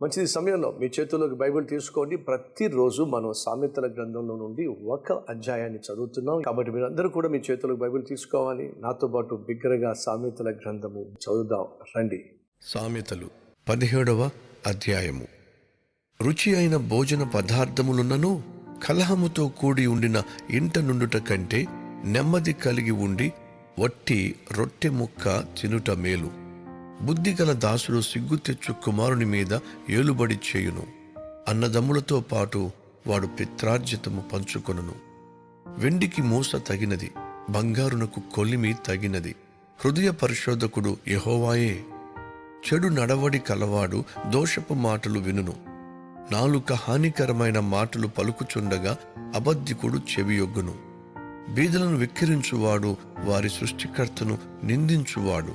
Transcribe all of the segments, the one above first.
మంచిది. సమయంలో మీ చేతుల్లోకి బైబిల్ తీసుకోండి. ప్రతిరోజు మనం సామెతల గ్రంథంలో నుండి ఒక అధ్యాయాన్ని చదువుతున్నాం. కాబట్టి మీరందరూ కూడా మీ చేతుల్లోకి బైబిల్ తీసుకోవాలి. నాతో పాటు బిగ్గరగా సామెతల గ్రంథము చదువుదాం రండి. సామెతలు 17వ అధ్యాయము. రుచి అయిన భోజన పదార్థములున్నను కలహముతో కూడి ఉండిన ఇంట నుండుట కంటే నెమ్మది కలిగి ఉండి వట్టి రొట్టె ముక్క తినుట మేలు. బుద్ధిగల దాసుడు సిగ్గు తెచ్చు కుమారుని మీద ఏలుబడి చేయును. అన్నదమ్ములతో పాటు వాడు పిత్రార్జితము పంచుకొనును. వెండికి మూస తగినది, బంగారునకు కొలిమి తగినది. హృదయ పరిశోధకుడు యెహోవాయే. చెడు నడవడి కలవాడు దోషపు మాటలు వినును. నాలుక హానికరమైన మాటలు పలుకుచుండగా అబద్ధికుడు చెవియొగ్గును. బీదలను వెక్కిరించువాడు వారి సృష్టికర్తను నిందించువాడు.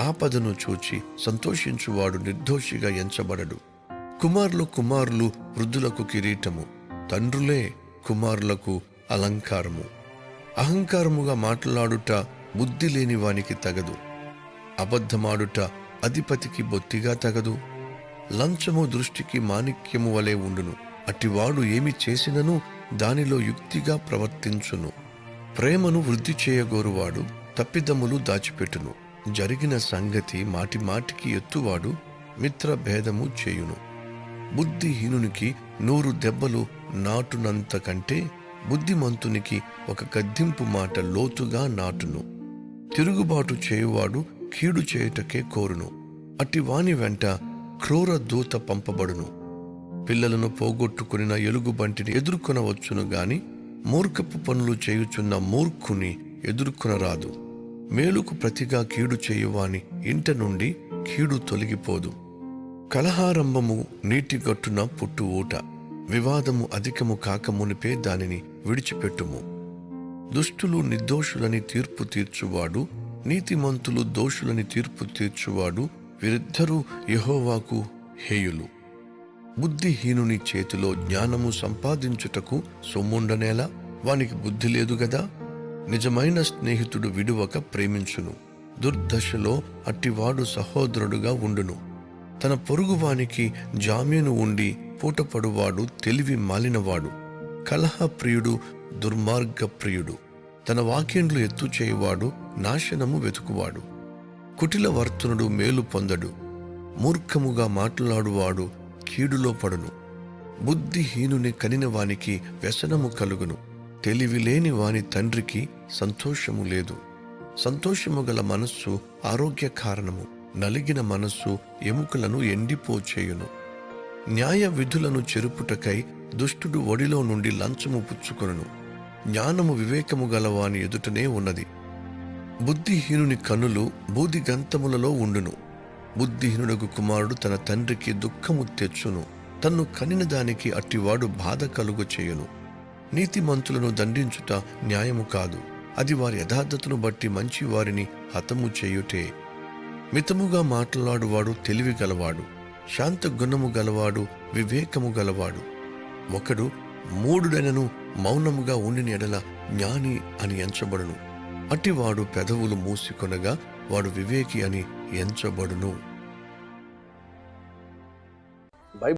ఆపదను చూచి సంతోషించువాడు నిర్దోషిగా ఎంచబడడు. కుమారులు వృద్ధులకు కిరీటము, తండ్రులే కుమారులకు అలంకారము. అహంకారముగా మాట్లాడుట బుద్ధి లేని వానికి తగదు. అబద్ధమాడుట అధిపతికి బొత్తిగా తగదు. లంచము దృష్టికి మాణిక్యము వలె ఉండును. అట్టివాడు ఏమి చేసినను దానిలో యుక్తిగా ప్రవర్తించును. ప్రేమను వృద్ధి చేయగోరువాడు తప్పిదములు దాచిపెట్టును. జరిగిన సంగతి మాటిమాటికి ఎత్తువాడు మిత్ర భేదము చేయును. బుద్ధిహీనునికి 100 దెబ్బలు నాటునంత కంటే బుద్ధిమంతునికి ఒక గద్దింపు మాట లోతుగా నాటును. తిరుగుబాటు చేయువాడు కీడు చేయుటకే కోరును. అట్టి వాని వెంట క్రూర దూత పంపబడును. పిల్లలను పోగొట్టుకునిన ఎలుగుబంటిని ఎదుర్కొనవచ్చును గాని మూర్ఖపు పనులు చేయుచున్న మూర్ఖుని ఎదుర్కొనరాదు. మేలుకు ప్రతిగా కీడు చేయువాని ఇంట నుండి కీడు తొలగిపోదు. కలహారంభము నీటి గట్టున పుట్టు ఊట. వివాదము అధికము కాకమునిపే దానిని విడిచిపెట్టుము. దుష్టులు నిర్దోషులని తీర్పు తీర్చువాడు, నీతిమంతులు దోషులని తీర్పు తీర్చువాడు, వీరిద్దరూ యెహోవాకు హేయులు. బుద్ధిహీనుని చేతిలో జ్ఞానము సంపాదించుటకు సొమ్ముండనేలా? వానికి బుద్ధి లేదు గదా. నిజమైన స్నేహితుడు విడువక ప్రేమించును. దుర్దశలో అట్టివాడు సహోదరుడుగా ఉండును. తన పొరుగువానికి జామీను ఉండి పూటపడువాడు తెలివి మాలినవాడు. కలహప్రియుడు దుర్మార్గప్రియుడు. తన వాక్యండ్లు ఎత్తు చేయువాడు నాశనము వెతుకువాడు. కుటిల వర్తనుడు మేలు పొందడు. మూర్ఖముగా మాట్లాడువాడు కీడులో పడును. బుద్ధిహీనుని కనిన వానికి వ్యసనము కలుగును. తెలివి లేని వాని తండ్రికి సంతోషము లేదు. సంతోషము గల మనస్సు ఆరోగ్య కారణము. నలిగిన మనస్సు ఎముకలను ఎండిపోచేయును. న్యాయ విధులను చెరుపుటకై దుష్టుడు ఒడిలో నుండి లంచము పుచ్చుకొనును. జ్ఞానము వివేకము గల వాని ఎదుటనే ఉన్నది. బుద్ధిహీనుని కనులు బూదిగంతములలో ఉండును. బుద్ధిహీనుడకు కుమారుడు తన తండ్రికి దుఃఖము తెచ్చును. తన్ను కనిన దానికి అట్టివాడు బాధ కలుగు చేయును. నీతిమంతులను దండించుట న్యాయము కాదు. అది వారి యథార్థతను బట్టి మంచి వారిని హతము చేయుటే. మితముగా మాట్లాడువాడు తెలివి గలవాడు. శాంత గుణము గలవాడు వివేకము గలవాడు. ఒకడు మూఢుడైనను మౌనముగా ఉండిన ఎడల జ్ఞాని అని ఎంచబడును. అట్టివాడు పెదవులు మూసికొనగా వాడు వివేకి అని ఎంచబడును.